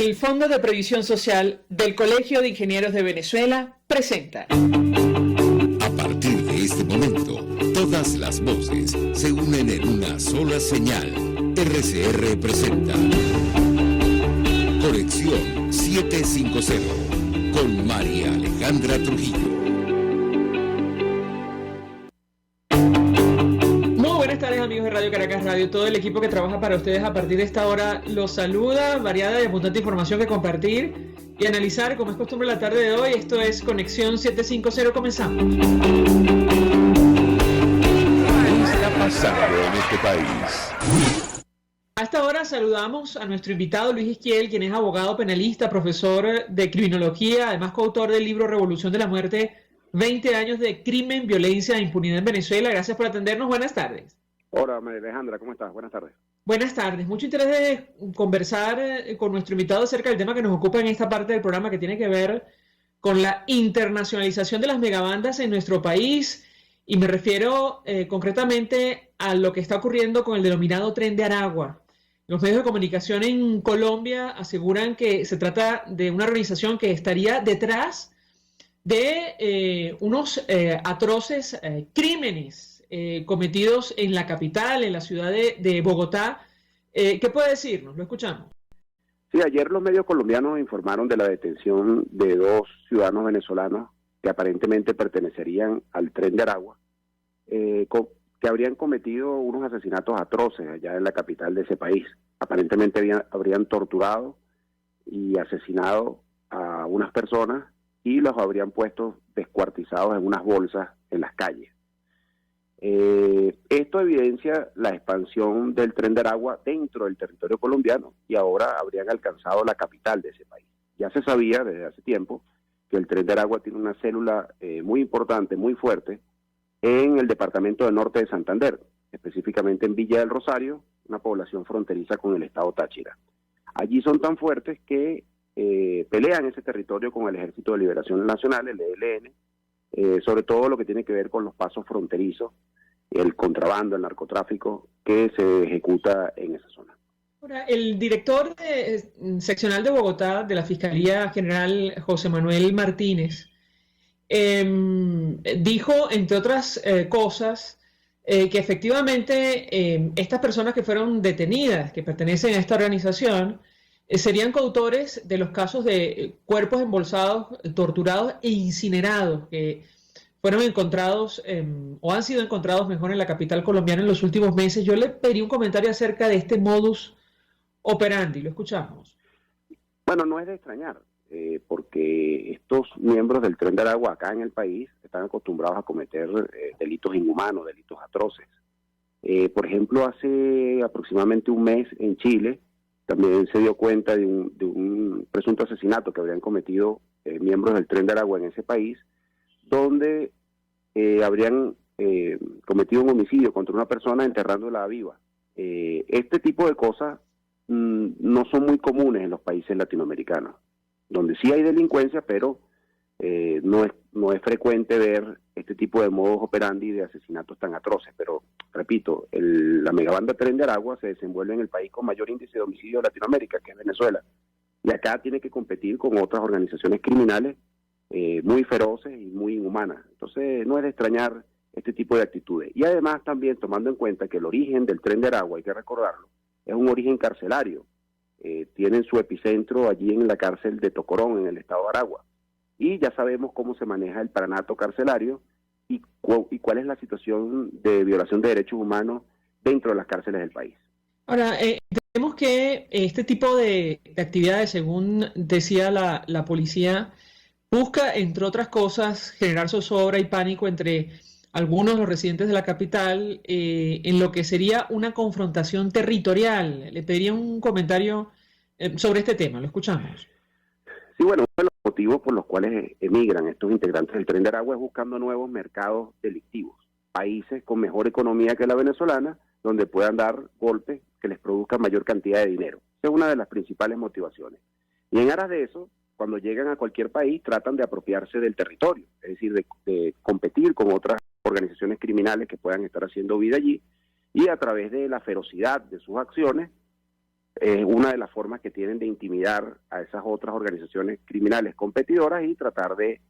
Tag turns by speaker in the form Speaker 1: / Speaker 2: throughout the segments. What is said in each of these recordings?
Speaker 1: El Fondo de Previsión Social del Colegio de Ingenieros de Venezuela presenta.
Speaker 2: A partir de este momento, todas las voces se unen en una sola señal. RCR presenta Conexión 750 con María Alejandra Trujillo.
Speaker 1: Buenas tardes, amigos de Radio Caracas Radio. Todo el equipo que trabaja para ustedes a partir de esta hora los saluda. Variada y abundante información que compartir y analizar, como es costumbre la tarde de hoy. Esto es Conexión 750. Comenzamos.
Speaker 2: ¿Qué está pasando en este país?
Speaker 1: A esta hora saludamos a nuestro invitado Luis Esquiel, quien es abogado penalista, profesor de criminología, además coautor del libro Revolución de la Muerte, 20 años de crimen, violencia e impunidad en Venezuela. Gracias por atendernos. Buenas tardes.
Speaker 3: Hola, María Alejandra, ¿cómo estás? Buenas tardes.
Speaker 1: Buenas tardes. Mucho interés de conversar con nuestro invitado acerca del tema que nos ocupa en esta parte del programa, que tiene que ver con la internacionalización de las megabandas en nuestro país. Y me refiero concretamente a lo que está ocurriendo con el denominado Tren de Aragua. Los medios de comunicación en Colombia aseguran que se trata de una organización que estaría detrás de unos atroces crímenes cometidos en la capital, en la ciudad de Bogotá. ¿Qué puede decirnos? Lo escuchamos.
Speaker 3: Sí, ayer los medios colombianos informaron de la detención de dos ciudadanos venezolanos que aparentemente pertenecerían al Tren de Aragua, que habrían cometido unos asesinatos atroces allá en la capital de ese país. Aparentemente habrían torturado y asesinado a unas personas y los habrían puesto descuartizados en unas bolsas en las calles. Esto evidencia la expansión del Tren de Aragua dentro del territorio colombiano y ahora habrían alcanzado la capital de ese país. Ya se sabía desde hace tiempo que el Tren de Aragua tiene una célula muy importante, muy fuerte, en el departamento del norte de Santander, específicamente en Villa del Rosario, una población fronteriza con el estado Táchira. Allí son tan fuertes que pelean ese territorio con el Ejército de Liberación Nacional, el ELN, sobre todo lo que tiene que ver con los pasos fronterizos, el contrabando, el narcotráfico que se ejecuta en esa zona.
Speaker 1: Ahora, el director seccional de Bogotá de la Fiscalía General, José Manuel Martínez, dijo, entre otras cosas, que efectivamente estas personas que fueron detenidas, que pertenecen a esta organización, serían coautores de los casos de cuerpos embolsados, torturados e incinerados que fueron encontrados o han sido encontrados mejor en la capital colombiana en los últimos meses. Yo le pedí un comentario acerca de este modus operandi. Lo escuchamos.
Speaker 3: Bueno, no es de extrañar, porque estos miembros del Tren de Aragua acá en el país están acostumbrados a cometer delitos inhumanos, delitos atroces. Por ejemplo, hace aproximadamente un mes en Chile también se dio cuenta de un presunto asesinato que habrían cometido miembros del Tren de Aragua en ese país, donde habrían cometido un homicidio contra una persona enterrándola viva. Este tipo de cosas no son muy comunes en los países latinoamericanos, donde sí hay delincuencia, pero no es frecuente ver este tipo de modus operandi de asesinatos tan atroces. Pero, repito, la megabanda Tren de Aragua se desenvuelve en el país con mayor índice de homicidio de Latinoamérica, que es Venezuela. Y acá tiene que competir con otras organizaciones criminales muy feroces y muy inhumanas. Entonces, no es de extrañar este tipo de actitudes. Y además también tomando en cuenta que el origen del Tren de Aragua, hay que recordarlo, es un origen carcelario. Tienen su epicentro allí en la cárcel de Tocorón, en el estado de Aragua. Y ya sabemos cómo se maneja el paranato carcelario y cuál es la situación de violación de derechos humanos dentro de las cárceles del país.
Speaker 1: Ahora, entendemos que este tipo de actividades, según decía la policía, busca, entre otras cosas, generar zozobra y pánico entre algunos de los residentes de la capital en lo que sería una confrontación territorial. Le pediría un comentario sobre este tema. Lo escuchamos.
Speaker 3: Sí, bueno, uno de los motivos por los cuales emigran estos integrantes del Tren de Aragua es buscando nuevos mercados delictivos, países con mejor economía que la venezolana, donde puedan dar golpes que les produzcan mayor cantidad de dinero. Esa es una de las principales motivaciones. Y en aras de eso, cuando llegan a cualquier país, tratan de apropiarse del territorio, es decir, de competir con otras organizaciones criminales que puedan estar haciendo vida allí, y a través de la ferocidad de sus acciones, es una de las formas que tienen de intimidar a esas otras organizaciones criminales competidoras y tratar de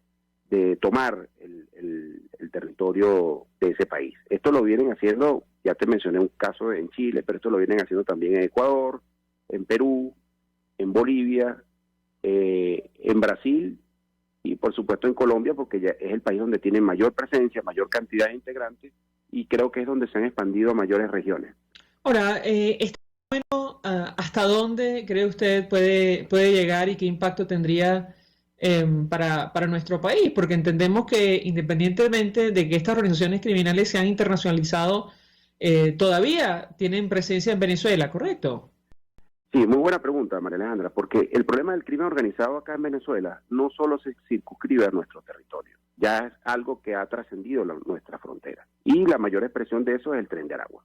Speaker 3: tomar el territorio de ese país. Esto lo vienen haciendo, ya te mencioné un caso en Chile, pero esto lo vienen haciendo también en Ecuador, en Perú, en Bolivia, en Brasil y por supuesto en Colombia, porque ya es el país donde tienen mayor presencia, mayor cantidad de integrantes y creo que es donde se han expandido a mayores regiones.
Speaker 1: Ahora, ¿este fenómeno hasta dónde cree usted puede llegar y qué impacto tendría para nuestro país? Porque entendemos que independientemente de que estas organizaciones criminales se han internacionalizado, todavía tienen presencia en Venezuela, ¿correcto?
Speaker 3: Sí, muy buena pregunta, María Alejandra, porque el problema del crimen organizado acá en Venezuela no solo se circunscribe a nuestro territorio, ya es algo que ha trascendido nuestra frontera. Y la mayor expresión de eso es el Tren de Aragua,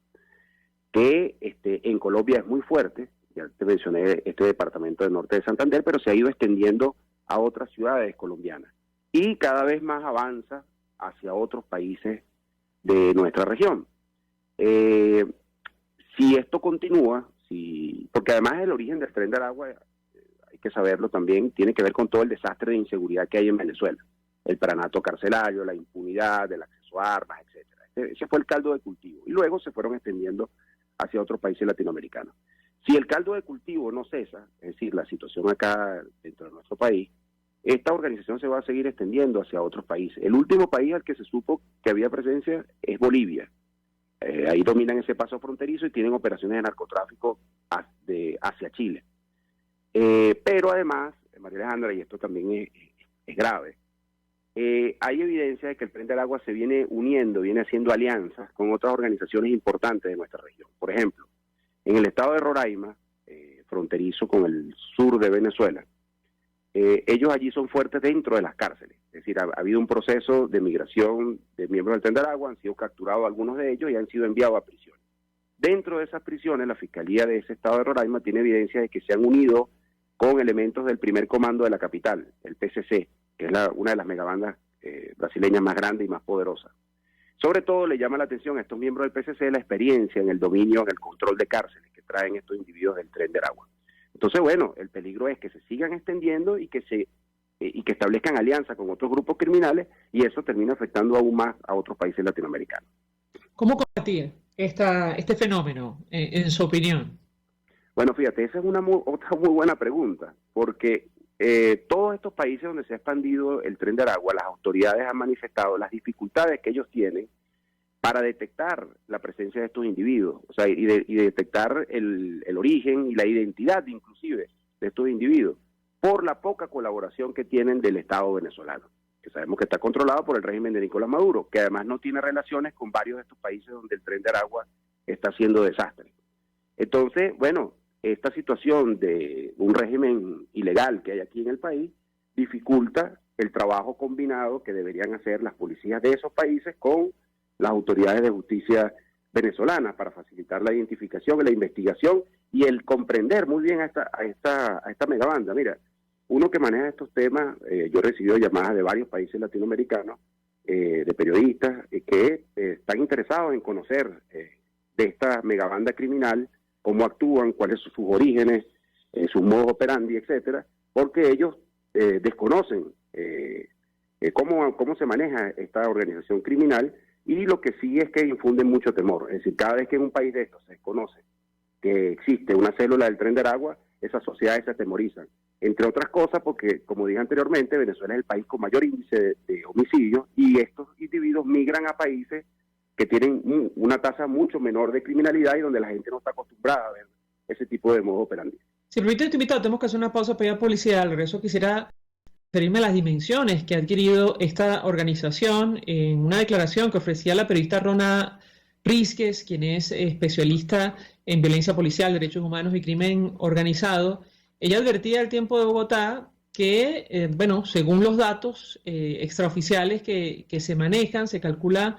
Speaker 3: que en Colombia es muy fuerte, ya te mencioné este departamento del norte de Santander, pero se ha ido extendiendo a otras ciudades colombianas y cada vez más avanza hacia otros países de nuestra región. Si esto continúa, porque además el origen del Tren de Aragua, hay que saberlo también, tiene que ver con todo el desastre de inseguridad que hay en Venezuela, el pranato carcelario, la impunidad, el acceso a armas, etcétera. Ese fue el caldo de cultivo y luego se fueron extendiendo hacia otros países latinoamericanos. Si el caldo de cultivo no cesa, es decir, la situación acá dentro de nuestro país, esta organización se va a seguir extendiendo hacia otros países. El último país al que se supo que había presencia es Bolivia. Ahí dominan ese paso fronterizo y tienen operaciones de narcotráfico hacia Chile. Pero además, María Alejandra, y esto también es grave, hay evidencia de que el Tren de Aragua se viene uniendo, viene haciendo alianzas con otras organizaciones importantes de nuestra región. Por ejemplo, en el estado de Roraima, fronterizo con el sur de Venezuela, ellos allí son fuertes dentro de las cárceles. Es decir, ha habido un proceso de migración de miembros del Tren de Aragua, han sido capturados algunos de ellos y han sido enviados a prisiones. Dentro de esas prisiones, la Fiscalía de ese estado de Roraima tiene evidencia de que se han unido con elementos del primer comando de la capital, el PCC, que es una de las megabandas brasileñas más grandes y más poderosas. Sobre todo le llama la atención a estos miembros del PCC la experiencia en el dominio, en el control de cárceles que traen estos individuos del Tren de Aragua. Entonces, bueno, el peligro es que se sigan extendiendo y que establezcan alianzas con otros grupos criminales y eso termina afectando aún más a otros países latinoamericanos.
Speaker 1: ¿Cómo combatir este fenómeno, en su opinión?
Speaker 3: Bueno, fíjate, esa es otra muy buena pregunta, porque todos estos países donde se ha expandido el Tren de Aragua, las autoridades han manifestado las dificultades que ellos tienen para detectar la presencia de estos individuos, o sea, y detectar el origen y la identidad inclusive de estos individuos, por la poca colaboración que tienen del Estado venezolano, que sabemos que está controlado por el régimen de Nicolás Maduro, que además no tiene relaciones con varios de estos países donde el Tren de Aragua está haciendo desastre. Entonces, bueno, esta situación de un régimen ilegal que hay aquí en el país dificulta el trabajo combinado que deberían hacer las policías de esos países con las autoridades de justicia venezolanas para facilitar la identificación, la investigación y el comprender muy bien a esta megabanda. Mira, uno que maneja estos temas, yo he recibido llamadas de varios países latinoamericanos, de periodistas que están interesados en conocer de esta megabanda criminal, cómo actúan, cuáles son sus orígenes, sus modos operandi, etcétera, porque ellos desconocen cómo se maneja esta organización criminal. Y lo que sí es que infunden mucho temor. Es decir, cada vez que en un país de estos se desconoce que existe una célula del Tren de Aragua, esas sociedades se atemorizan. Entre otras cosas porque, como dije anteriormente, Venezuela es el país con mayor índice de homicidios y estos individuos migran a países que tienen una tasa mucho menor de criminalidad y donde la gente no está acostumbrada a ver ese tipo de modo operandi.
Speaker 1: Si permite, invitado, tenemos que hacer una pausa para ir a publicidad. Al regreso quisiera referirme a las dimensiones que ha adquirido esta organización en una declaración que ofrecía la periodista Rona Rísquez, quien es especialista en violencia policial, derechos humanos y crimen organizado. Ella advertía al Tiempo de Bogotá que, bueno, según los datos extraoficiales que se manejan, se calcula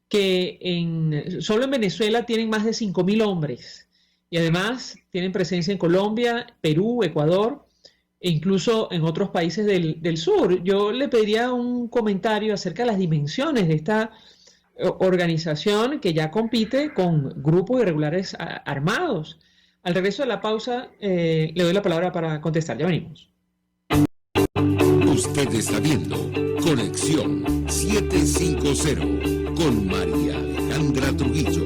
Speaker 1: que solo en Venezuela tienen más de 5.000 hombres y además tienen presencia en Colombia, Perú, Ecuador e incluso en otros países del sur. Yo le pediría un comentario acerca de las dimensiones de esta organización que ya compite con grupos irregulares armados, Al regreso de la pausa, le doy la palabra para contestar. Ya venimos.
Speaker 2: Usted está viendo Conexión 750 con María Alejandra Trujillo.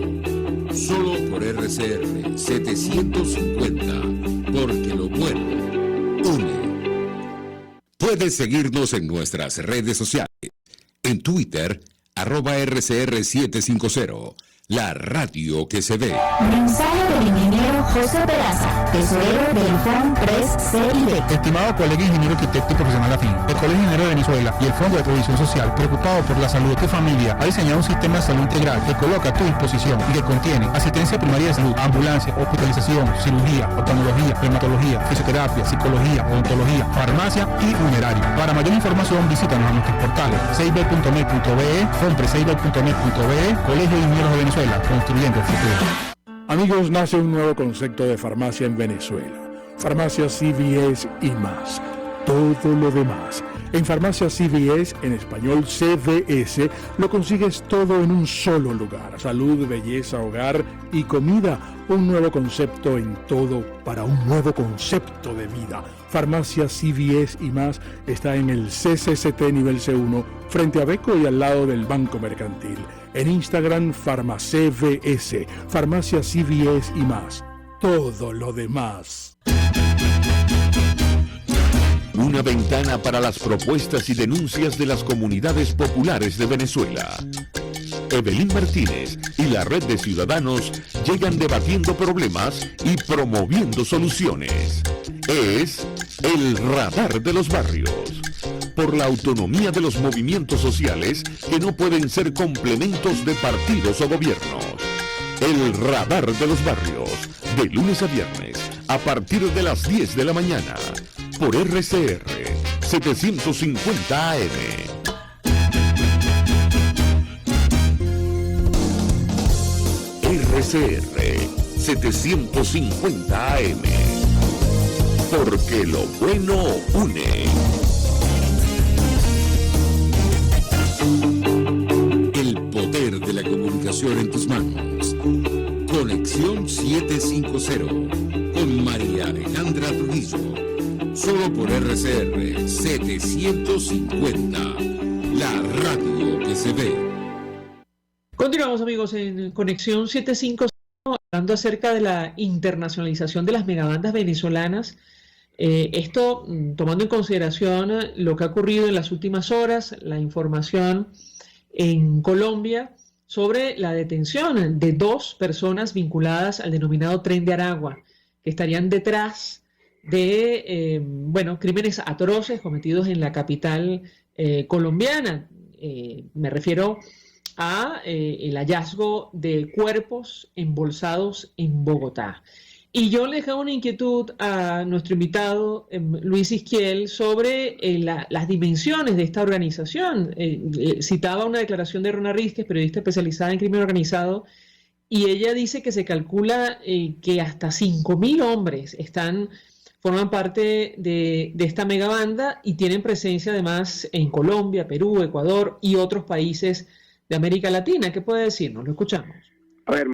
Speaker 2: Solo por RCR 750, porque lo bueno une. Puedes seguirnos en nuestras redes sociales. En Twitter, @RCR750. La radio que se ve.
Speaker 4: Mensaje del ingeniero José Peraza, tesorero del FONPRES CIB.
Speaker 5: Estimado colega ingeniero arquitecto y profesional afín, el Colegio Ingeniero de Venezuela y el Fondo de Previsión Social, preocupado por la salud de tu familia, ha diseñado un sistema de salud integral que coloca a tu disposición y que contiene asistencia primaria de salud, ambulancia, hospitalización, cirugía, oftalmología, dermatología, fisioterapia, psicología, odontología, farmacia y funeraria. Para mayor información, visítanos a nuestros portales cib.net.be, fonprescib.net.be, Colegio de Ingenieros de Venezuela, construyendo el futuro.
Speaker 6: Amigos, nace un nuevo concepto de farmacia en Venezuela. Farmacia CVS y más. Todo lo demás. En Farmacia CVS, en español CVS, lo consigues todo en un solo lugar. Salud, belleza, hogar y comida. Un nuevo concepto en todo para un nuevo concepto de vida. Farmacia CVS y más está en el CCCT nivel C1, frente a Beco y al lado del Banco Mercantil. En Instagram, FarmaCVS, Farmacia CVS y más. Todo lo demás.
Speaker 2: Una ventana para las propuestas y denuncias de las comunidades populares de Venezuela. Evelyn Martínez y la red de ciudadanos llegan debatiendo problemas y promoviendo soluciones. Es el Radar de los Barrios. Por la autonomía de los movimientos sociales que no pueden ser complementos de partidos o gobiernos. El Radar de los Barrios, de lunes a viernes, a partir de las 10 de la mañana, por RCR 750 AM. RCR 750 AM. Porque lo bueno une. El poder de la comunicación en tus manos. Conexión 750 con María Alejandra Trujillo. Solo por RCR 750. La radio que se ve.
Speaker 1: Continuamos, amigos, en Conexión 750, hablando acerca de la internacionalización de las megabandas venezolanas. Esto tomando en consideración lo que ha ocurrido en las últimas horas, la información en Colombia sobre la detención de 2 personas vinculadas al denominado Tren de Aragua, que estarían detrás de crímenes atroces cometidos en la capital colombiana. Me refiero a el hallazgo de cuerpos embolsados en Bogotá. Y yo le dejaba una inquietud a nuestro invitado, Luis Isquiel, sobre las dimensiones de esta organización. Citaba una declaración de Rona Rísquez, periodista especializada en crimen organizado, y ella dice que se calcula que hasta 5.000 hombres forman parte de esta megabanda y tienen presencia además en Colombia, Perú, Ecuador y otros países de América Latina. ¿Qué puede decirnos? Lo escuchamos.
Speaker 3: A ver,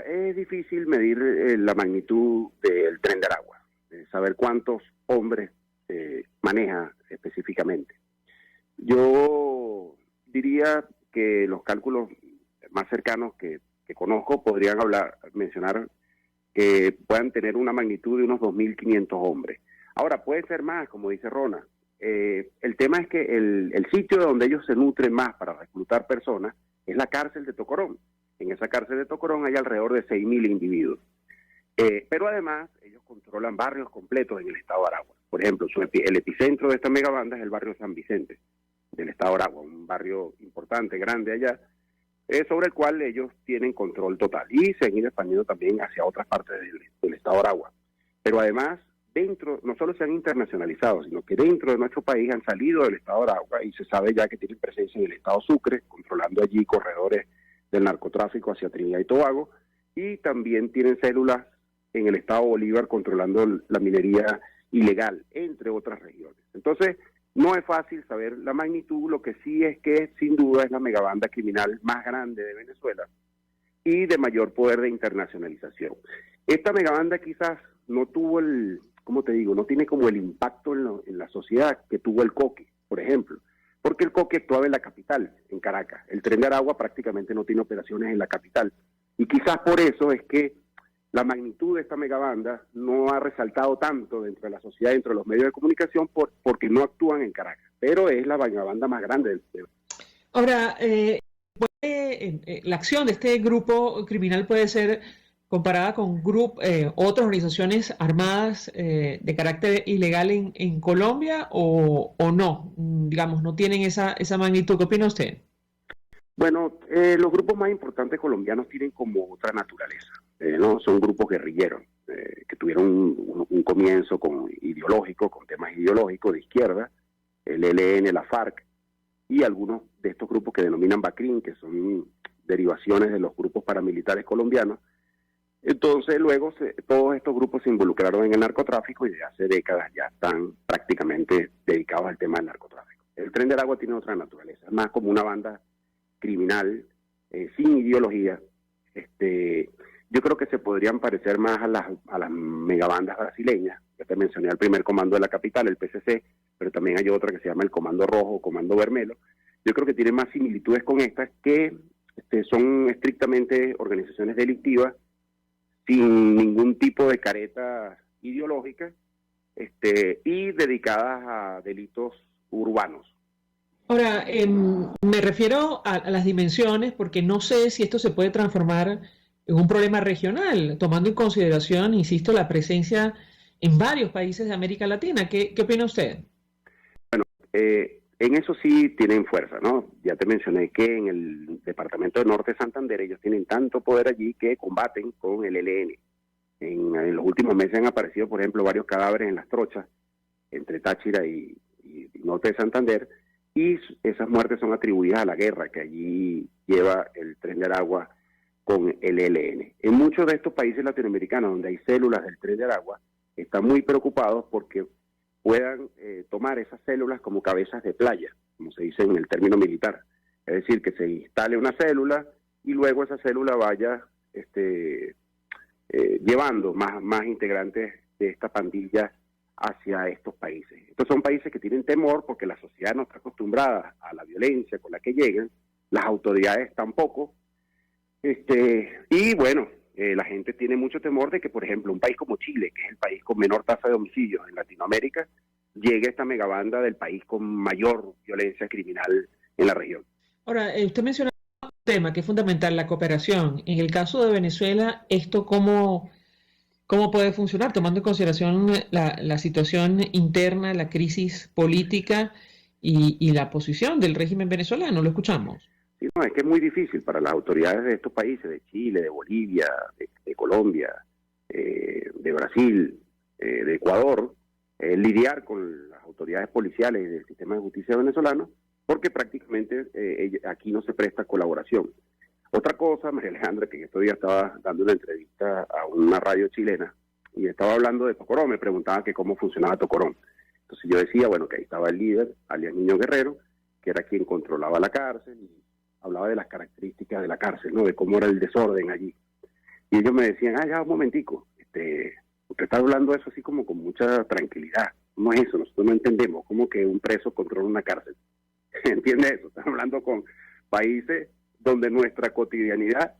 Speaker 3: es difícil medir la magnitud del Tren de Aragua, saber cuántos hombres maneja específicamente. Yo diría que los cálculos más cercanos que conozco podrían mencionar que puedan tener una magnitud de unos 2.500 hombres. Ahora, puede ser más, como dice Rona. El tema es que el sitio donde ellos se nutren más para reclutar personas es la cárcel de Tocorón. En esa cárcel de Tocorón hay alrededor de 6.000 individuos. Pero además, ellos controlan barrios completos en el estado de Aragua. Por ejemplo, el epicentro de esta megabanda es el barrio San Vicente del estado de Aragua, un barrio importante, grande allá, sobre el cual ellos tienen control total. Y se han ido expandiendo también hacia otras partes del estado de Aragua. Pero además, no solo se han internacionalizado, sino que dentro de nuestro país han salido del estado de Aragua y se sabe ya que tienen presencia en el estado Sucre, controlando allí corredores del narcotráfico hacia Trinidad y Tobago, y también tienen células en el estado Bolívar controlando la minería ilegal, entre otras regiones. Entonces, no es fácil saber la magnitud, lo que sí es que sin duda es la megabanda criminal más grande de Venezuela, y de mayor poder de internacionalización. Esta megabanda quizás no tuvo ¿cómo te digo? No tiene como el impacto en la sociedad que tuvo el Coque, por ejemplo, porque el Coque actuaba en la capital, en Caracas. El Tren de Aragua prácticamente no tiene operaciones en la capital. Y quizás por eso es que la magnitud de esta megabanda no ha resaltado tanto dentro de la sociedad, dentro de los medios de comunicación, porque no actúan en Caracas. Pero es la megabanda más grande del país.
Speaker 1: Ahora, la acción de este grupo criminal puede ser comparada con otras organizaciones armadas de carácter ilegal en Colombia o no, digamos, no tienen esa magnitud. ¿Qué opina usted?
Speaker 3: Bueno, los grupos más importantes colombianos tienen como otra naturaleza, ¿no? Son grupos guerrilleros que tuvieron un comienzo con temas ideológicos de izquierda, el ELN, la FARC, y algunos de estos grupos que denominan BACRIM, que son derivaciones de los grupos paramilitares colombianos. Entonces luego todos estos grupos se involucraron en el narcotráfico y desde hace décadas ya están prácticamente dedicados al tema del narcotráfico. El Tren de Aragua tiene otra naturaleza, es más como una banda criminal, sin ideología. Yo creo que se podrían parecer más a las megabandas brasileñas. Ya te mencioné al primer comando de la capital, el PCC, pero también hay otra que se llama el Comando Rojo, Comando Vermelo. Yo creo que tiene más similitudes con estas, que son estrictamente organizaciones delictivas, sin ningún tipo de careta ideológica, y dedicadas a delitos urbanos.
Speaker 1: Ahora, me refiero a las dimensiones, porque no sé si esto se puede transformar en un problema regional, tomando en consideración, insisto, la presencia en varios países de América Latina. ¿Qué opina usted?
Speaker 3: Bueno, en eso sí tienen fuerza, ¿no? Ya te mencioné que en el departamento de Norte de Santander ellos tienen tanto poder allí que combaten con el ELN. En los últimos meses han aparecido, por ejemplo, varios cadáveres en las trochas entre Táchira y Norte de Santander, y esas muertes son atribuidas a la guerra que allí lleva el Tren de Aragua con el ELN. En muchos de estos países latinoamericanos donde hay células del Tren de Aragua, están muy preocupados porque puedan tomar esas células como cabezas de playa, como se dice en el término militar. Es decir, que se instale una célula y luego esa célula vaya llevando más integrantes de esta pandilla hacia estos países. Estos son países que tienen temor porque la sociedad no está acostumbrada a la violencia con la que llegan, las autoridades tampoco, y bueno, la gente tiene mucho temor de que, por ejemplo, un país como Chile, que es el país con menor tasa de homicidios en Latinoamérica, llegue esta megabanda del país con mayor violencia criminal en la región.
Speaker 1: Ahora, usted menciona un tema que es fundamental, la cooperación. En el caso de Venezuela, ¿esto cómo puede funcionar, tomando en consideración la situación interna, la crisis política y la posición del régimen venezolano? Lo escuchamos.
Speaker 3: Sí, no, es que es muy difícil para las autoridades de estos países, de Chile, de Bolivia, de Colombia, de Brasil, de Ecuador, lidiar con las autoridades policiales del sistema de justicia venezolano, porque prácticamente aquí no se presta colaboración. Otra cosa, María Alejandra, que estos días estaba dando una entrevista a una radio chilena y estaba hablando de Tocorón, me preguntaban que cómo funcionaba Tocorón. Entonces yo decía, bueno, que ahí estaba el líder, alias Niño Guerrero, que era quien controlaba la cárcel y hablaba de las características de la cárcel, ¿no? De cómo era el desorden allí. Y ellos me decían, ya, un momentico, usted está hablando de eso así como con mucha tranquilidad. No es eso, nosotros no entendemos cómo que un preso controla una cárcel. ¿Entiende eso? Están hablando con países donde nuestra cotidianidad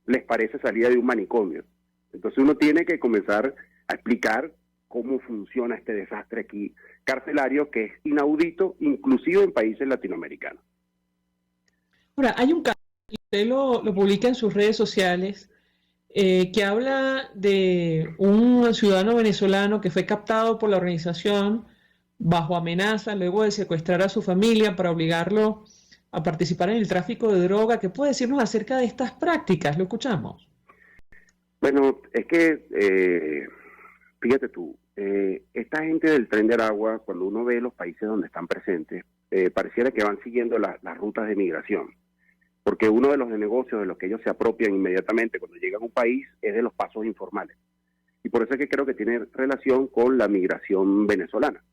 Speaker 3: les parece salida de un manicomio. Entonces uno tiene que comenzar a explicar cómo funciona este desastre aquí carcelario, que es inaudito, inclusive en países latinoamericanos.
Speaker 1: Ahora, hay un caso, y usted lo publica en sus redes sociales, que habla de un ciudadano venezolano que fue captado por la organización bajo amenaza luego de secuestrar a su familia para obligarlo a participar en el tráfico de droga. ¿Qué puede decirnos acerca de estas prácticas? Lo escuchamos.
Speaker 3: Bueno, es que, fíjate tú, esta gente del Tren de Aragua, cuando uno ve los países donde están presentes, pareciera que van siguiendo las rutas de migración. Porque uno de los negocios de los que ellos se apropian inmediatamente cuando llegan a un país es de los pasos informales. Y por eso es que creo que tiene relación con la migración venezolana.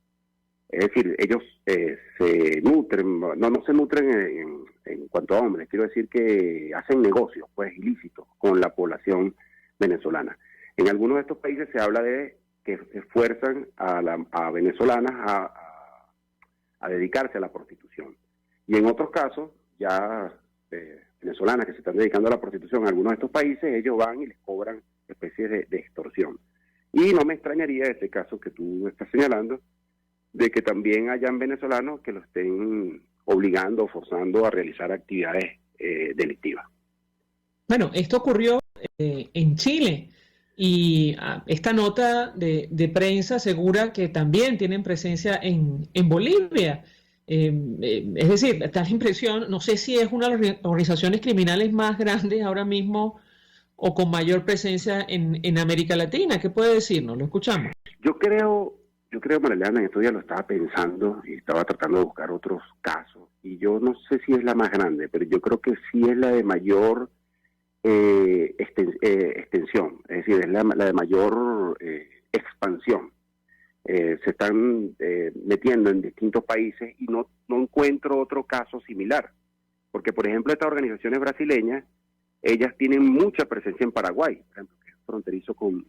Speaker 3: Es decir, ellos se nutren, no se nutren en cuanto a hombres, quiero decir que hacen negocios, pues, ilícitos con la población venezolana. En algunos de estos países se habla de que esfuerzan a venezolanas a dedicarse a la prostitución. Y en otros casos, ya venezolanas que se están dedicando a la prostitución en algunos de estos países, ellos van y les cobran especies de extorsión. Y no me extrañaría ese caso que tú estás señalando, de que también hayan venezolanos que lo estén obligando o forzando a realizar actividades delictivas.
Speaker 1: Bueno, esto ocurrió en Chile y esta nota de prensa asegura que también tienen presencia en Bolivia. Es decir, da la impresión, no sé si es una de las organizaciones criminales más grandes ahora mismo o con mayor presencia en América Latina. ¿Qué puede decirnos? Lo escuchamos.
Speaker 3: Yo creo, Marielena, en estos días lo estaba pensando y estaba tratando de buscar otros casos. Y yo no sé si es la más grande, pero yo creo que sí es la de mayor extensión, es decir, es la de mayor expansión. Se están metiendo en distintos países y no encuentro otro caso similar. Porque, por ejemplo, estas organizaciones brasileñas, ellas tienen mucha presencia en Paraguay, por ejemplo, que es fronterizo con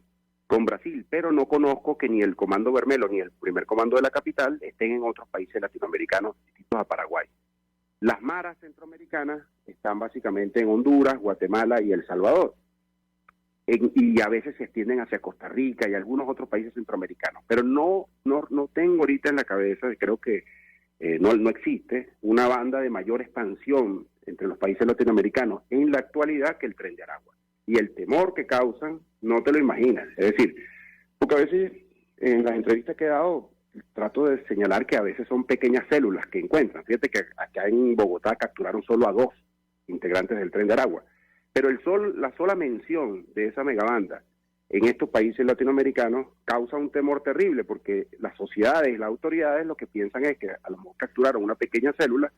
Speaker 3: Brasil, pero no conozco que ni el Comando Bermelo ni el primer comando de la capital estén en otros países latinoamericanos distintos a Paraguay. Las maras centroamericanas están básicamente en Honduras, Guatemala y El Salvador. Y a veces se extienden hacia Costa Rica y algunos otros países centroamericanos. Pero no tengo ahorita en la cabeza, creo que no existe una banda de mayor expansión entre los países latinoamericanos en la actualidad que el Tren de Aragua. Y el temor que causan, no te lo imaginas. Es decir, porque a veces en las entrevistas que he dado, trato de señalar que a veces son pequeñas células que encuentran. Fíjate que acá en Bogotá capturaron solo a 2 integrantes del Tren de Aragua. Pero la sola mención de esa megabanda en estos países latinoamericanos causa un temor terrible, porque las sociedades y las autoridades lo que piensan es que a lo mejor capturaron una pequeña célula,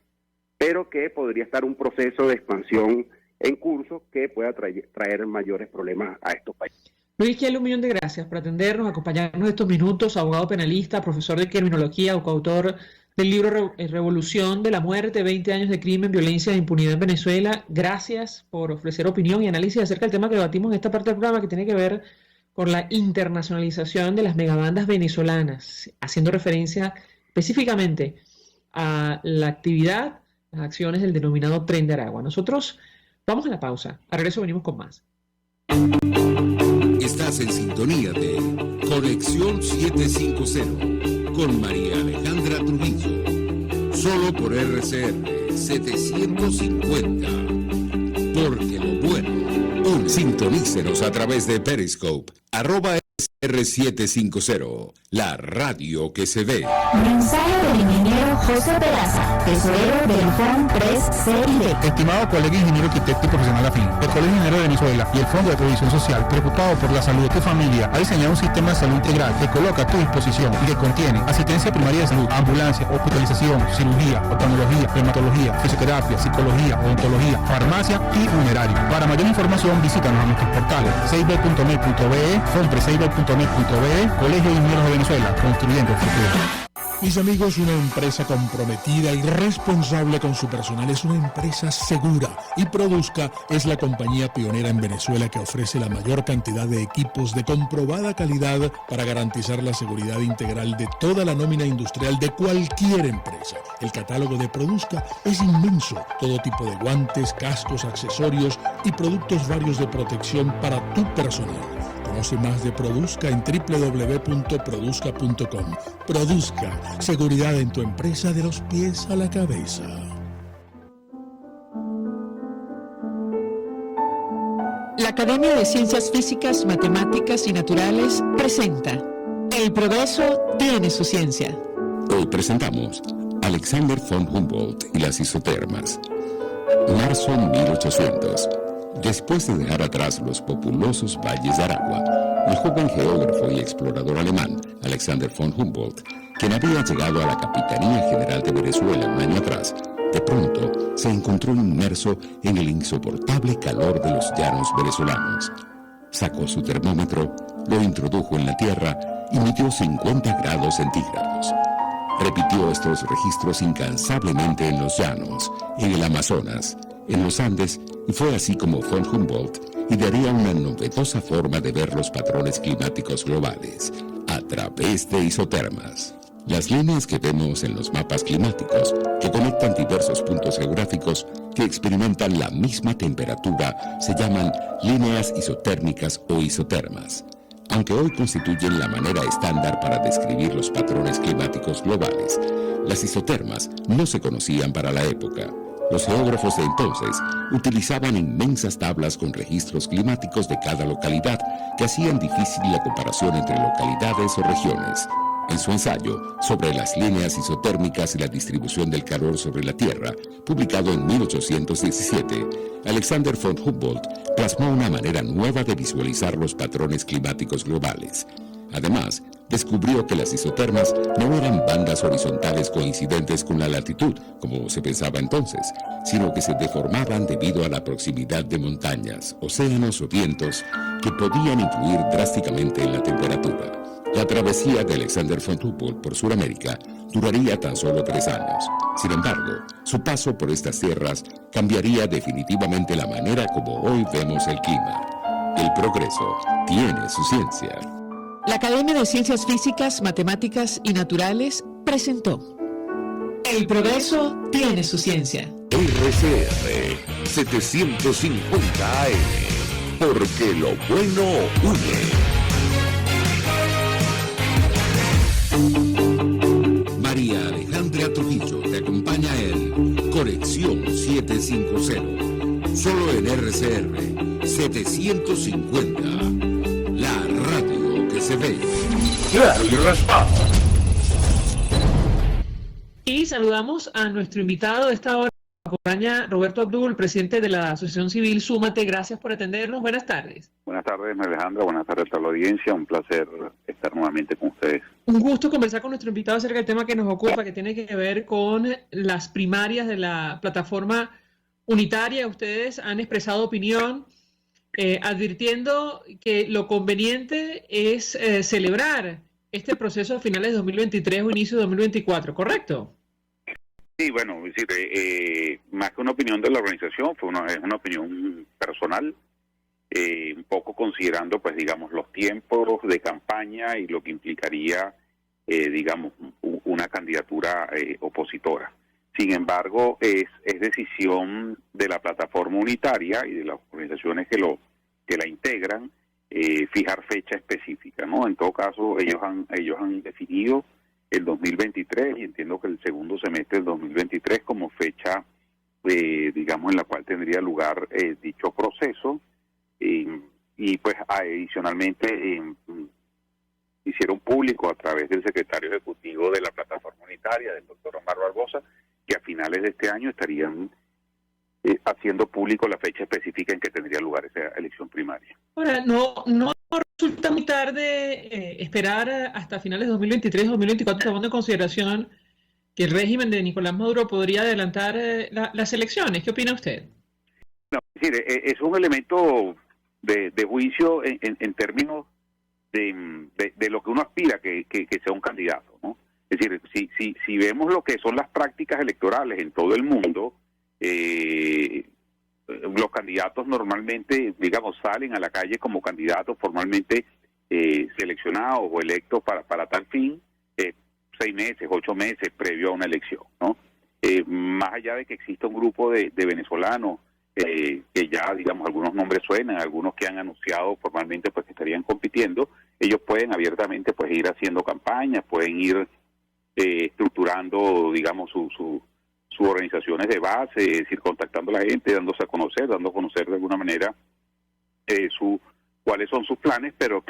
Speaker 3: pero que podría estar un proceso de expansión en curso que pueda traer mayores problemas a estos países.
Speaker 1: Luis Kiel, un millón de gracias por atendernos, acompañarnos estos minutos, abogado penalista, profesor de criminología, coautor del libro Revolución de la Muerte, 20 años de crimen, violencia e impunidad en Venezuela. Gracias por ofrecer opinión y análisis acerca del tema que debatimos en esta parte del programa, que tiene que ver con la internacionalización de las megabandas venezolanas, haciendo referencia específicamente a la actividad, las acciones del denominado Tren de Aragua. Nosotros vamos a la pausa. A regreso venimos con más.
Speaker 2: Estás en sintonía de Conexión 750 con María Alejandra Trujillo. Solo por RCR 750. Porque lo bueno une. Sintonícenos a través de Periscope, @R750, la radio que se ve.
Speaker 4: Mensaje del ingeniero José Peraza, tesorero del FON 3CID.
Speaker 5: Estimado colega ingeniero arquitecto y profesional afín, el Colegio Ingeniero de Venezuela y el Fondo de Previsión Social, preocupado por la salud de tu familia, ha diseñado un sistema de salud integral que coloca a tu disposición y que contiene asistencia primaria de salud, ambulancia, hospitalización, cirugía, oftalmología, dermatología, fisioterapia, psicología, odontología, farmacia y funerario. Para mayor información, visítanos a nuestros portales 6b.net.be, fon36b.net.be, Colegio de Ingenieros de Venezuela, construyendo el futuro.
Speaker 6: Mis amigos, una empresa comprometida y responsable con su personal es una empresa segura, y Produzca es la compañía pionera en Venezuela que ofrece la mayor cantidad de equipos de comprobada calidad para garantizar la seguridad integral de toda la nómina industrial de cualquier empresa. El catálogo de Produzca es inmenso, todo tipo de guantes, cascos, accesorios y productos varios de protección para tu personal. Conoce más de Produzca en www.produzca.com. Produzca, seguridad en tu empresa de los pies a la cabeza.
Speaker 7: La Academia de Ciencias Físicas, Matemáticas y Naturales presenta El progreso tiene su ciencia.
Speaker 2: Hoy presentamos Alexander von Humboldt y las isotermas. Marzo 1800. Después de dejar atrás los populosos valles de Aragua, el joven geógrafo y explorador alemán Alexander von Humboldt, quien había llegado a la Capitanía General de Venezuela un año atrás, de pronto se encontró inmerso en el insoportable calor de los llanos venezolanos. Sacó su termómetro, lo introdujo en la tierra y midió 50 grados centígrados.
Speaker 8: Repitió estos registros incansablemente en los llanos, en el Amazonas, en los Andes, y fue así como von Humboldt idearía una novedosa forma de ver los patrones climáticos globales, a través de isotermas. Las líneas que vemos en los mapas climáticos, que conectan diversos puntos geográficos que experimentan la misma temperatura, se llaman líneas isotérmicas o isotermas. Aunque hoy constituyen la manera estándar para describir los patrones climáticos globales, las isotermas no se conocían para la época. Los geógrafos de entonces utilizaban inmensas tablas con registros climáticos de cada localidad que hacían difícil la comparación entre localidades o regiones. En su ensayo sobre las líneas isotérmicas y la distribución del calor sobre la Tierra, publicado en 1817, Alexander von Humboldt plasmó una manera nueva de visualizar los patrones climáticos globales. Además, descubrió que las isotermas no eran bandas horizontales coincidentes con la latitud, como se pensaba entonces, sino que se deformaban debido a la proximidad de montañas, océanos o vientos que podían influir drásticamente en la temperatura. La travesía de Alexander von Humboldt por Sudamérica duraría tan solo 3 años. Sin embargo, su paso por estas tierras cambiaría definitivamente la manera como hoy vemos el clima. El progreso tiene su ciencia.
Speaker 7: La Academia de Ciencias Físicas, Matemáticas y Naturales presentó El progreso tiene su ciencia.
Speaker 2: RCR 750 AM, porque lo bueno une.
Speaker 8: María Alejandra Trujillo te acompaña en Conexión 750. Solo en RCR 750. La radio que se ve.
Speaker 1: Y saludamos a nuestro invitado de esta hora. Nos acompaña Roberto Abdul, presidente de la Asociación Civil Súmate. Gracias por atendernos. Buenas tardes.
Speaker 9: Buenas tardes, Alejandra. Buenas tardes a toda la audiencia. Un placer estar nuevamente con ustedes.
Speaker 1: Un gusto conversar con nuestro invitado acerca del tema que nos ocupa, que tiene que ver con las primarias de la plataforma unitaria. Ustedes han expresado opinión advirtiendo que lo conveniente es celebrar este proceso a finales de 2023 o inicio de 2024, ¿correcto?
Speaker 9: Sí, bueno, es decir, más que una opinión de la organización, es una opinión personal, un poco considerando, pues, digamos, los tiempos de campaña y lo que implicaría, digamos, una candidatura opositora. Sin embargo, es decisión de la plataforma unitaria y de las organizaciones que la integran, fijar fecha específica, ¿no? En todo caso, ellos han definido el 2023 y entiendo que el segundo semestre del 2023 como fecha, digamos, en la cual tendría lugar dicho proceso, y pues adicionalmente hicieron público a través del secretario ejecutivo de la plataforma unitaria, del doctor Omar Barbosa, que a finales de este año estarían haciendo público la fecha específica en que tendría lugar esa elección primaria.
Speaker 1: Ahora, no resulta muy tarde esperar hasta finales de 2023 o 2024, tomando en consideración que el régimen de Nicolás Maduro podría adelantar las elecciones. ¿Qué opina usted?
Speaker 9: No, es decir, es un elemento de juicio en términos de lo que uno aspira que sea un candidato, ¿no? Es decir, si vemos lo que son las prácticas electorales en todo el mundo, los candidatos normalmente, digamos, salen a la calle como candidatos formalmente seleccionados o electos para tal fin, 6 meses, 8 meses previo a una elección, ¿no? Más allá de que exista un grupo de venezolanos que ya, digamos, algunos nombres suenan, algunos que han anunciado formalmente pues que estarían compitiendo, ellos pueden abiertamente pues ir haciendo campañas, pueden ir estructurando, digamos, sus organizaciones de base, es decir, contactando a la gente, dando a conocer de alguna manera cuáles son sus planes, pero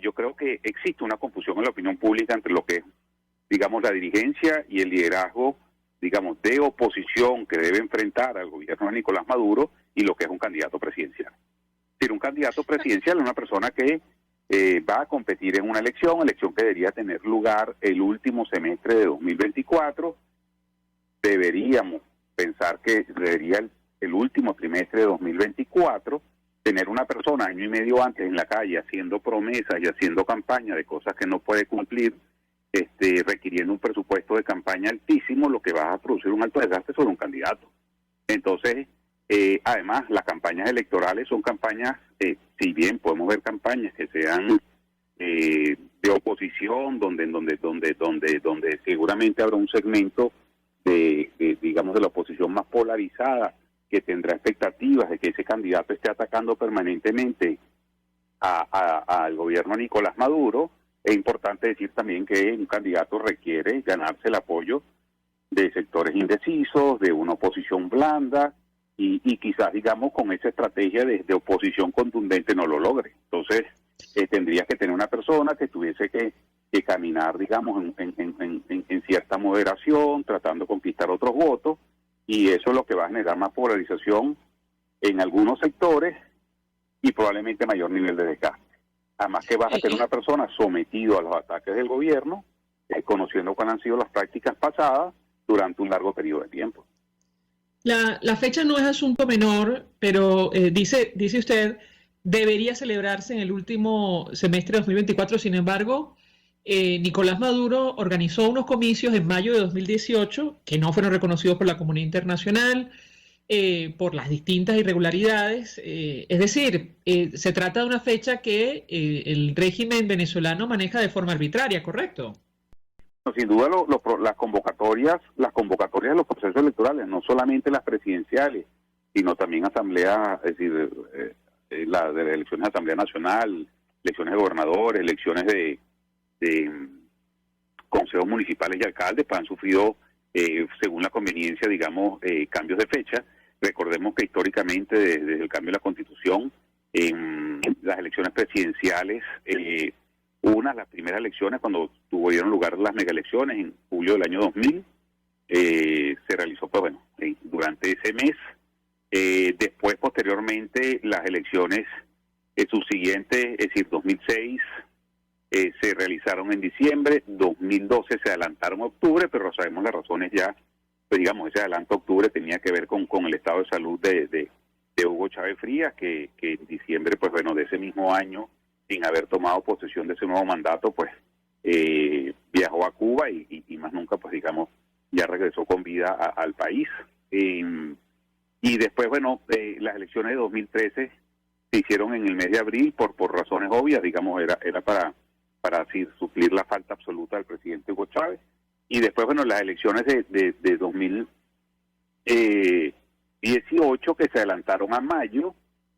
Speaker 9: yo creo que existe una confusión en la opinión pública entre lo que es, digamos, la dirigencia y el liderazgo, digamos, de oposición que debe enfrentar al gobierno de Nicolás Maduro y lo que es un candidato presidencial. Es decir, un candidato presidencial es una persona que va a competir en una elección que debería tener lugar el último semestre de 2024. Deberíamos pensar que debería el último trimestre de 2024 tener una persona año y medio antes en la calle haciendo promesas y haciendo campaña de cosas que no puede cumplir, requiriendo un presupuesto de campaña altísimo, lo que va a producir un alto desgaste sobre un candidato. Entonces, además, las campañas electorales son campañas, si bien podemos ver campañas que sean de oposición, donde seguramente habrá un segmento digamos, de la oposición más polarizada, que tendrá expectativas de que ese candidato esté atacando permanentemente al gobierno de Nicolás Maduro. Es importante decir también que un candidato requiere ganarse el apoyo de sectores indecisos, de una oposición blanda, y quizás, digamos, con esa estrategia de oposición contundente no lo logre. Entonces, tendría que tener una persona que tuviese que caminar, digamos, en cierta moderación, tratando de conquistar otros votos, y eso es lo que va a generar más polarización en algunos sectores y probablemente mayor nivel de desgaste. Además que vas a tener una persona sometido a los ataques del gobierno, conociendo cuáles han sido las prácticas pasadas durante un largo periodo de tiempo.
Speaker 1: La fecha no es asunto menor, pero dice usted, debería celebrarse en el último semestre de 2024. Sin embargo, Nicolás Maduro organizó unos comicios en mayo de 2018 que no fueron reconocidos por la comunidad internacional por las distintas irregularidades. Es decir, se trata de una fecha que el régimen venezolano maneja de forma arbitraria, ¿correcto?
Speaker 9: Sin duda, las convocatorias de los procesos electorales, no solamente las presidenciales, sino también asambleas, es decir, las de elecciones de Asamblea Nacional, elecciones de gobernadores, elecciones de consejos municipales y alcaldes, pues han sufrido, según la conveniencia, digamos, cambios de fecha. Recordemos que históricamente, desde el cambio de la Constitución, las elecciones presidenciales, las primeras elecciones, cuando tuvieron lugar las megaelecciones en julio del año 2000, se realizó, pues bueno, durante ese mes. Después, posteriormente, las elecciones subsiguientes, es decir, 2006, se realizaron en diciembre, 2012 se adelantaron a octubre, pero sabemos las razones ya. Pues digamos, ese adelanto a octubre tenía que ver con el estado de salud de Hugo Chávez Frías, que en diciembre, pues bueno, de ese mismo año, sin haber tomado posesión de ese nuevo mandato, pues viajó a Cuba y más nunca, pues digamos, ya regresó con vida al país. Y después, bueno, las elecciones de 2013 se hicieron en el mes de abril por razones obvias, digamos, era para así suplir la falta absoluta del presidente Hugo Chávez. Y después, bueno, las elecciones de 2018 que se adelantaron a mayo,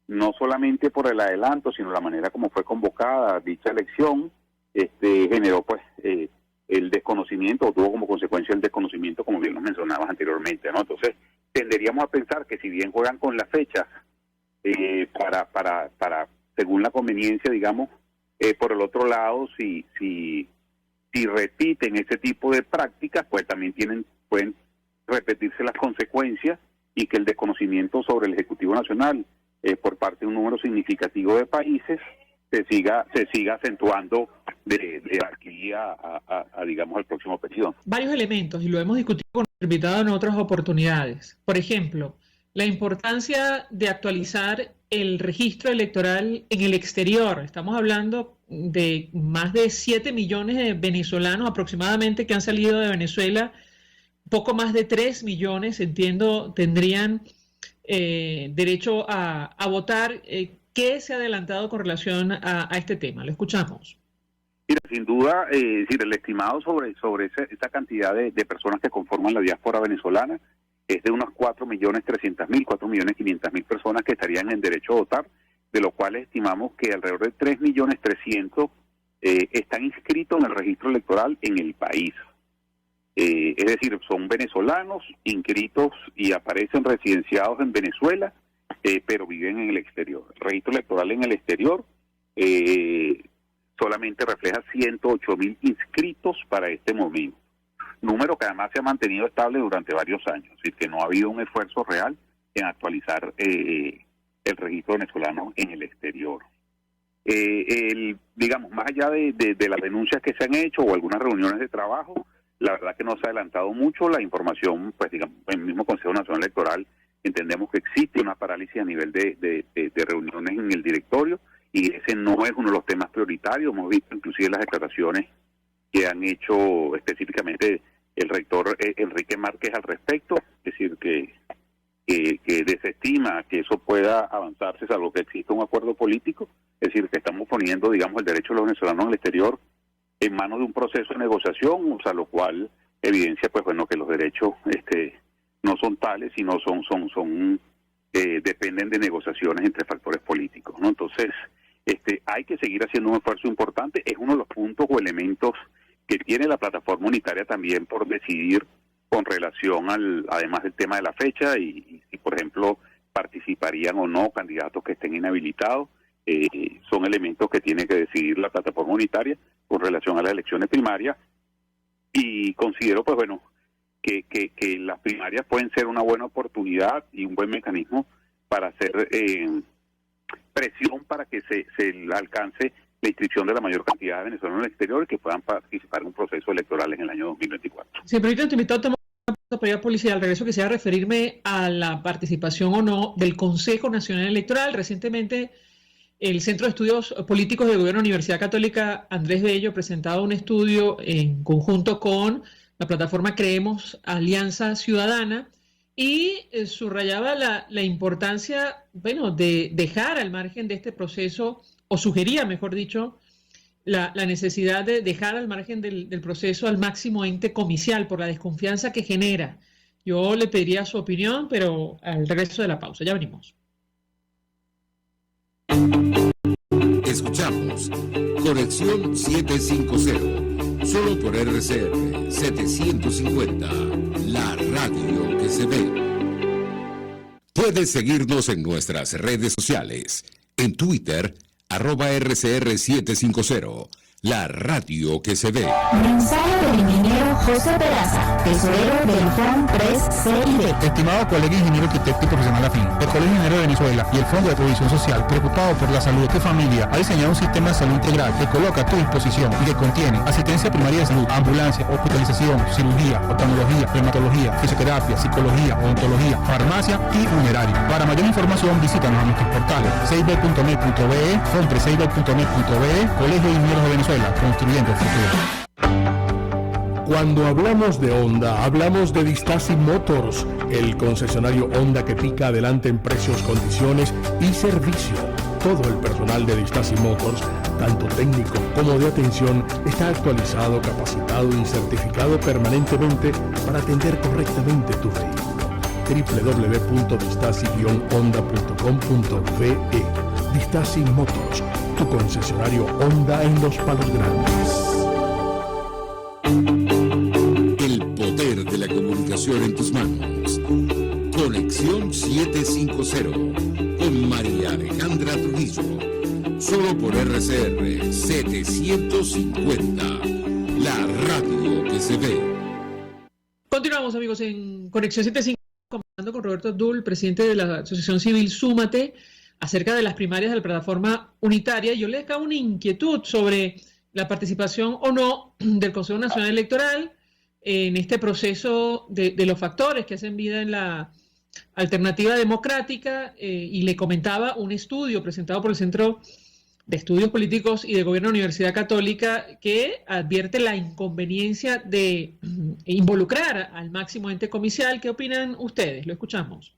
Speaker 9: no solamente por el adelanto, sino la manera como fue convocada dicha elección, generó pues el desconocimiento, o tuvo como consecuencia el desconocimiento, como bien lo mencionabas anteriormente, ¿no? Entonces, tenderíamos a pensar que si bien juegan con las fechas para según la conveniencia, digamos, por el otro lado, si repiten ese tipo de prácticas, pues también pueden repetirse las consecuencias, y que el desconocimiento sobre el Ejecutivo Nacional por parte de un número significativo de países se siga acentuando de aquí a digamos, al próximo periodo.
Speaker 1: Varios elementos, y lo hemos discutido con el invitado en otras oportunidades. Por ejemplo, la importancia de actualizar el registro electoral en el exterior. Estamos hablando de más de 7 millones de venezolanos aproximadamente que han salido de Venezuela. Poco más de 3 millones, entiendo, tendrían derecho a votar. ¿Qué se ha adelantado con relación a este tema? Lo escuchamos.
Speaker 9: Mira, sin duda, el estimado sobre esa cantidad de personas que conforman la diáspora venezolana es de unos 4.300.000, 4.500.000 personas que estarían en derecho a votar, de lo cual estimamos que alrededor de 3.300.000 están inscritos en el registro electoral en el país. Es decir, son venezolanos inscritos y aparecen residenciados en Venezuela, pero viven en el exterior. El registro electoral en el exterior solamente refleja 108.000 inscritos para este momento, número que además se ha mantenido estable durante varios años, es decir, que no ha habido un esfuerzo real en actualizar el registro venezolano en el exterior. Digamos, más allá de las denuncias que se han hecho o algunas reuniones de trabajo, la verdad que no se ha adelantado mucho la información. Pues digamos, en el mismo Consejo Nacional Electoral entendemos que existe una parálisis a nivel de reuniones en el directorio, y ese no es uno de los temas prioritarios. Hemos visto inclusive las declaraciones que han hecho específicamente el rector Enrique Márquez al respecto, es decir, que desestima que eso pueda avanzarse salvo que exista un acuerdo político, es decir, que estamos poniendo, digamos, el derecho de los venezolanos al exterior en manos de un proceso de negociación, o sea, lo cual evidencia, pues bueno, que los derechos no son tales, sino dependen de negociaciones entre factores políticos, ¿no? Entonces, hay que seguir haciendo un esfuerzo importante, es uno de los puntos o elementos que tiene la plataforma unitaria también por decidir con relación además del tema de la fecha y si, por ejemplo, participarían o no candidatos que estén inhabilitados. Son elementos que tiene que decidir la plataforma unitaria con relación a las elecciones primarias, y considero, pues bueno, que las primarias pueden ser una buena oportunidad y un buen mecanismo para hacer presión para que se alcance la inscripción de la mayor cantidad de venezolanos en el exterior y que puedan participar en un proceso electoral en el año 2024.
Speaker 1: Siempre ahorita invitado a tomar una pequeña publicidad. Al regreso quisiera referirme a la participación o no del Consejo Nacional Electoral. Recientemente el Centro de Estudios Políticos del Gobierno de la Universidad Católica Andrés Bello presentaba un estudio en conjunto con la plataforma Creemos Alianza Ciudadana y subrayaba la importancia, bueno, de dejar al margen de este proceso, o sugería, mejor dicho, la necesidad de dejar al margen del proceso al máximo ente comicial por la desconfianza que genera. Yo le pediría su opinión, pero al regreso de la pausa. Ya venimos.
Speaker 8: Escuchamos Conexión 750, solo por RCR 750, la radio que se ve. Puedes seguirnos en nuestras redes sociales, en Twitter, @RCR750, la radio que se ve.
Speaker 4: Mensaje del ingeniero José Peraza, tesorero del FON 3CID.
Speaker 5: Estimado colega ingeniero arquitecto y profesional afín, el Colegio Ingeniero de Venezuela y el Fondo de Previsión Social, preocupado por la salud de tu familia, ha diseñado un sistema de salud integral que coloca a tu disposición y que contiene asistencia primaria de salud, ambulancia, hospitalización, cirugía, oftalmología, dermatología, fisioterapia, psicología, odontología, farmacia y funeraria. Para mayor información, visítanos a nuestros portales 6b.net.be, fon36b.net.be, Colegio de Ingenieros de Venezuela, construyendo el futuro.
Speaker 6: Cuando hablamos de Honda, hablamos de Distasi Motors, el concesionario Honda que pica adelante en precios, condiciones y servicio. Todo el personal de Distasi Motors, tanto técnico como de atención, está actualizado, capacitado y certificado permanentemente para atender correctamente tu vehículo. www.distasi-honda.com.be. Distasi Motors, tu concesionario Honda en Los Palos Grandes.
Speaker 8: El poder de la comunicación en tus manos. Conexión 750 con María Alejandra Trujillo. Solo por RCR 750, la radio que se ve.
Speaker 1: Continuamos, amigos, en Conexión 750, conversando con Roberto Abdul, presidente de la Asociación Civil Súmate, acerca de las primarias de la plataforma unitaria. Yo le acabo una inquietud sobre la participación o no del Consejo Nacional Electoral en este proceso de los factores que hacen vida en la alternativa democrática, y le comentaba un estudio presentado por el Centro de Estudios Políticos y de Gobierno de la Universidad Católica que advierte la inconveniencia de involucrar al máximo ente comicial. ¿Qué opinan ustedes? Lo escuchamos.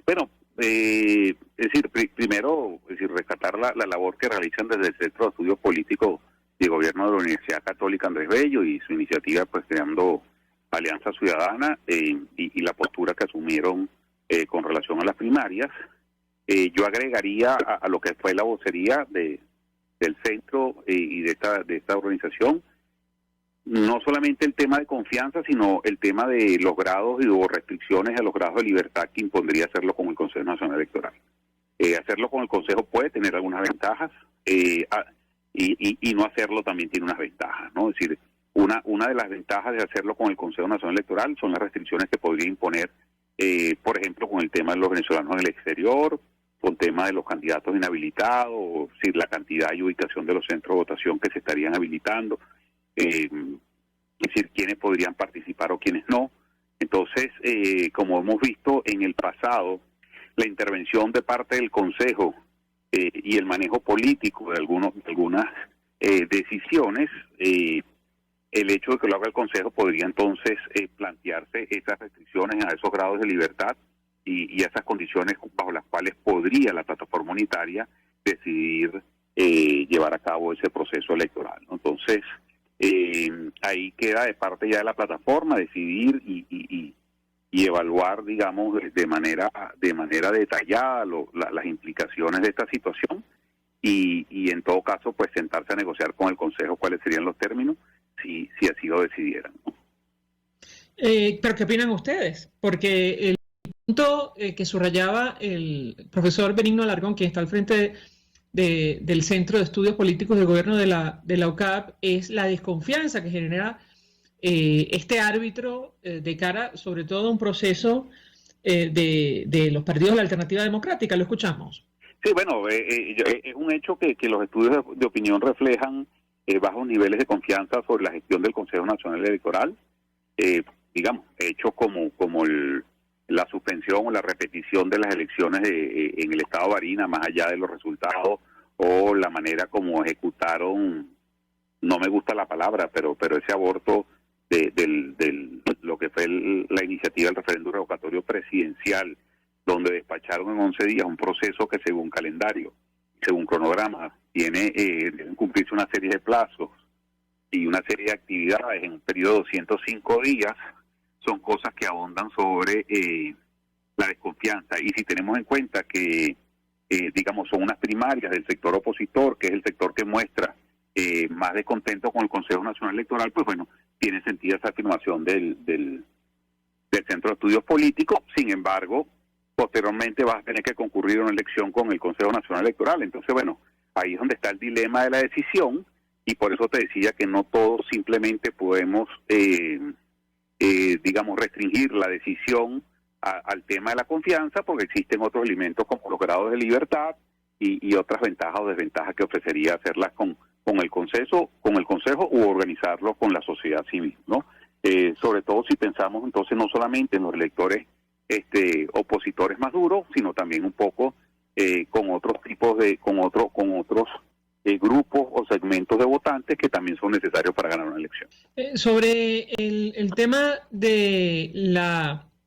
Speaker 9: Bueno, es decir, primero, rescatar la labor que realizan desde el Centro de Estudios Políticos y Gobierno de la Universidad Católica Andrés Bello y su iniciativa, pues creando Alianza Ciudadana, y la postura que asumieron con relación a las primarias. Yo agregaría a lo que fue la vocería del centro y de esta organización, no solamente el tema de confianza, sino el tema de los grados o restricciones a los grados de libertad que impondría hacerlo con el Consejo Nacional Electoral. Hacerlo con el Consejo puede tener algunas ventajas, y no hacerlo también tiene unas ventajas, ¿no? Es decir, una de las ventajas de hacerlo con el Consejo Nacional Electoral son las restricciones que podría imponer, por ejemplo, con el tema de los venezolanos en el exterior, con el tema de los candidatos inhabilitados, es decir, la cantidad y ubicación de los centros de votación que se estarían habilitando, es decir, quiénes podrían participar o quiénes no. Entonces, como hemos visto en el pasado, la intervención de parte del Consejo y el manejo político de algunas decisiones el hecho de que lo haga el Consejo podría entonces plantearse esas restricciones a esos grados de libertad y esas condiciones bajo las cuales podría la plataforma unitaria decidir llevar a cabo ese proceso electoral, ¿no? Entonces, ahí queda de parte ya de la plataforma decidir y evaluar, digamos, de manera detallada las implicaciones de esta situación y en todo caso, pues sentarse a negociar con el Consejo cuáles serían los términos si así lo decidieran, ¿no?
Speaker 1: Pero ¿qué opinan ustedes? Porque el punto que subrayaba el profesor Benigno Alarcón, quien está al frente del Centro de Estudios Políticos del Gobierno de la UCAP, es la desconfianza que genera este árbitro de cara sobre todo a un proceso de los partidos de la Alternativa Democrática. Lo escuchamos.
Speaker 9: Sí, bueno, es un hecho que los estudios de opinión reflejan bajos niveles de confianza sobre la gestión del Consejo Nacional Electoral, digamos, hechos como la suspensión o la repetición de las elecciones en el estado de Barinas, más allá de los resultados, o la manera como ejecutaron, no me gusta la palabra, pero ese aborto de lo que fue la iniciativa del referéndum revocatorio presidencial, donde despacharon en 11 días un proceso que según calendario, según cronograma, deben cumplirse una serie de plazos y una serie de actividades en un periodo de 205 días, son cosas que abondan sobre la desconfianza. Y si tenemos en cuenta que, digamos, son unas primarias del sector opositor, que es el sector que muestra más descontento con el Consejo Nacional Electoral, pues bueno, tiene sentido esa afirmación del Centro de Estudios Políticos. Sin embargo, posteriormente vas a tener que concurrir a una elección con el Consejo Nacional Electoral. Entonces, bueno, ahí es donde está el dilema de la decisión, y por eso te decía que no todos simplemente podemos, digamos, restringir la decisión al tema de la confianza, porque existen otros elementos como los grados de libertad y otras ventajas o desventajas que ofrecería hacerlas con el Consejo u organizarlo con la sociedad civil, ¿no? Sobre todo si pensamos entonces no solamente en los electores opositores más duros, sino también un poco con otros tipos con otros grupos o segmentos de votantes que también son necesarios para ganar una elección.
Speaker 1: Sobre el tema de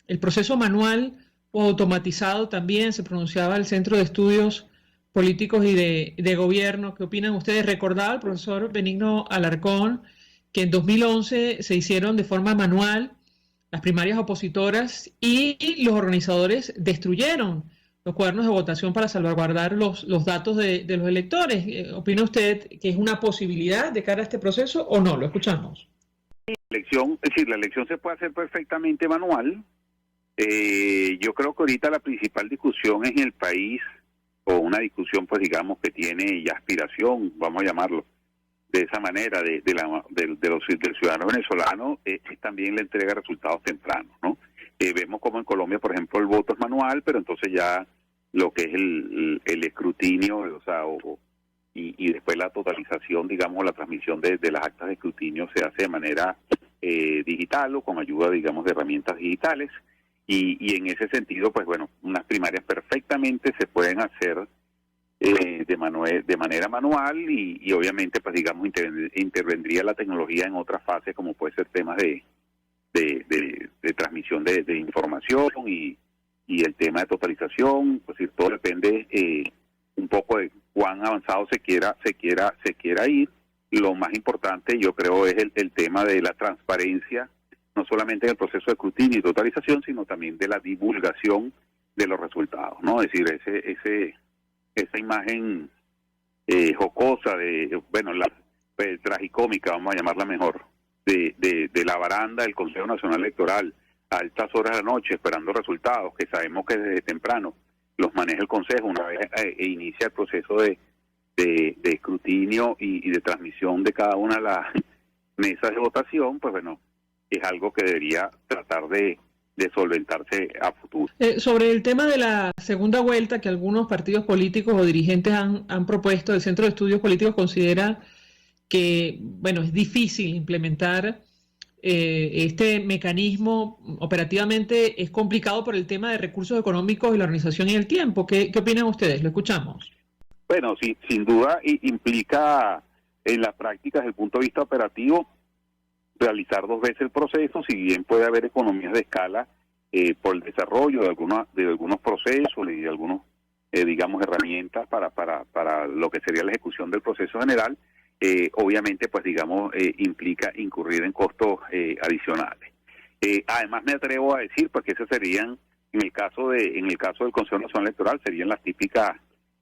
Speaker 1: el proceso manual o automatizado, también se pronunciaba el Centro de Estudios Políticos y de Gobierno. ¿Qué opinan ustedes? Recordaba el profesor Benigno Alarcón que en 2011 se hicieron de forma manual las primarias opositoras y los organizadores destruyeron los cuadernos de votación para salvaguardar los datos de los electores. ¿Opina usted que es una posibilidad de cara a este proceso o no? Lo escuchamos.
Speaker 9: La elección se puede hacer perfectamente manual. Yo creo que ahorita la principal discusión en el país, o una discusión pues digamos que tiene ya aspiración, vamos a llamarlo de esa manera, del ciudadano venezolano, es también la entrega de resultados tempranos, ¿no? Vemos como en Colombia, por ejemplo, el voto es manual, pero entonces ya lo que es el escrutinio, o sea, y después la totalización, digamos, la transmisión de las actas de escrutinio se hace de manera digital o con ayuda, digamos, de herramientas digitales. Y en ese sentido, pues bueno, unas primarias perfectamente se pueden hacer de manera manual y obviamente, pues digamos, intervendría la tecnología en otras fases, como puede ser temas de transmisión de información y el tema de totalización. Pues todo depende un poco de cuán avanzado se quiera ir. Lo más importante, yo creo, es el tema de la transparencia, no solamente en el proceso de escrutinio y totalización, sino también de la divulgación de los resultados, ¿no? Es decir, esa imagen jocosa tragicómica, vamos a llamarla mejor, de la baranda del Consejo Nacional Electoral a altas horas de la noche esperando resultados, que sabemos que desde temprano los maneja el Consejo una vez inicia el proceso de escrutinio y de transmisión de cada una de las mesas de votación. Pues bueno, es algo que debería tratar de solventarse a futuro.
Speaker 1: Sobre el tema de la segunda vuelta que algunos partidos políticos o dirigentes han propuesto, el Centro de Estudios Políticos considera que, bueno, es difícil implementar este mecanismo. Operativamente es complicado por el tema de recursos económicos y la organización y el tiempo. ¿Qué opinan ustedes? Lo escuchamos.
Speaker 9: Bueno, sí, sin duda implica en la práctica, desde el punto de vista operativo, realizar 2 veces el proceso, si bien puede haber economías de escala por el desarrollo de algunos procesos y de algunos digamos herramientas para lo que sería la ejecución del proceso general, obviamente pues digamos implica incurrir en costos adicionales. Además me atrevo a decir pues que esos serían en el caso del Consejo Nacional Electoral serían las típicas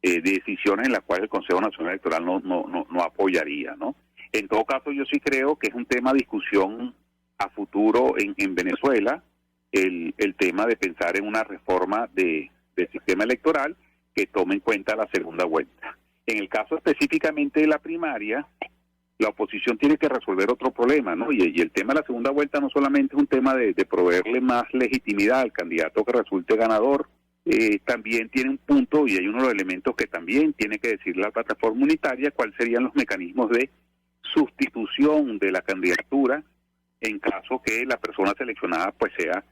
Speaker 9: decisiones en las cuales el Consejo Nacional Electoral no apoyaría, ¿no? En todo caso yo sí creo que es un tema de discusión a futuro en Venezuela, el tema de pensar en una reforma del sistema electoral que tome en cuenta la segunda vuelta. En el caso específicamente de la primaria, la oposición tiene que resolver otro problema, ¿no? Y el tema de la segunda vuelta no solamente es un tema de proveerle más legitimidad al candidato que resulte ganador, también tiene un punto y hay uno de los elementos que también tiene que decir la plataforma unitaria, cuáles serían los mecanismos de sustitución de la candidatura en caso que la persona seleccionada pues sea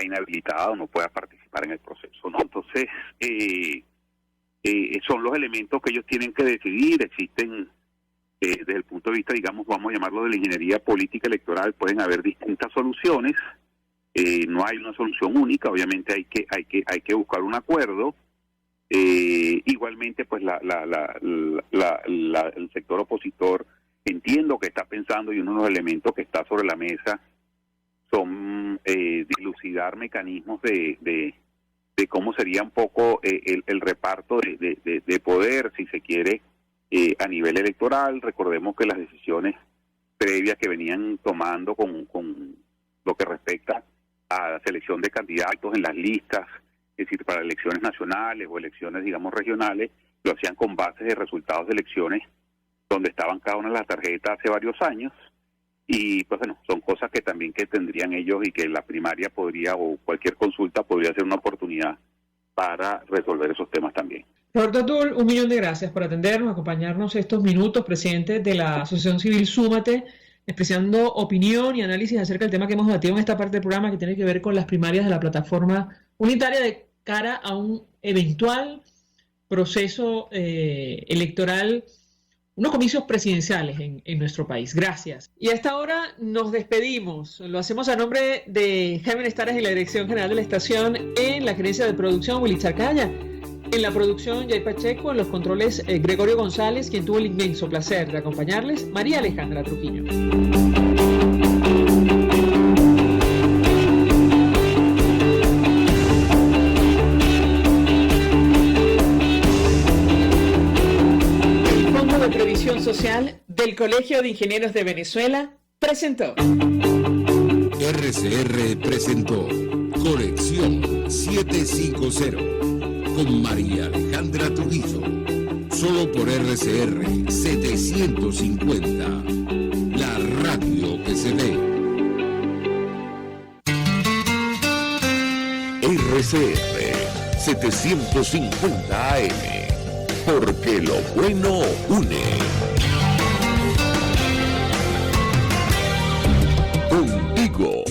Speaker 9: inhabilitada o no pueda participar en el proceso, ¿no? Entonces, son los elementos que ellos tienen que decidir. Existen desde el punto de vista, digamos, vamos a llamarlo de la ingeniería política electoral, pueden haber distintas soluciones, no hay una solución única, obviamente hay que buscar un acuerdo. Igualmente pues el sector opositor entiendo que está pensando, y uno de los elementos que está sobre la mesa son dilucidar mecanismos de cómo sería un poco el reparto de poder, si se quiere, a nivel electoral. Recordemos que las decisiones previas que venían tomando con lo que respecta a la selección de candidatos en las listas, es decir, para elecciones nacionales o elecciones, digamos, regionales, lo hacían con bases de resultados de elecciones donde estaban cada una de las tarjetas hace varios años, y pues bueno, son cosas que también que tendrían ellos y que la primaria podría, o cualquier consulta podría ser una oportunidad para resolver esos temas también.
Speaker 1: Roberto Atul, 1.000.000 de gracias por atendernos, acompañarnos estos minutos, presidente de la Asociación Civil Súmate, expresando opinión y análisis acerca del tema que hemos debatido en esta parte del programa, que tiene que ver con las primarias de la plataforma unitaria de cara a un eventual proceso electoral, unos comicios presidenciales en nuestro país. Gracias. Y a esta hora nos despedimos. Lo hacemos a nombre de Jaime Estares y la Dirección General de la Estación, en la gerencia de producción, Willy Charcaya. En la producción, Jay Pacheco, en los controles, Gregorio González, quien tuvo el inmenso placer de acompañarles, María Alejandra Trujillo. El Fondo de Previsión Social del Colegio de Ingenieros de Venezuela presentó.
Speaker 8: RCR presentó Conexión 750 con María Alejandra Trujillo, solo por RCR 750, la radio que se ve.
Speaker 2: RCR 750 AM, porque lo bueno une. Contigo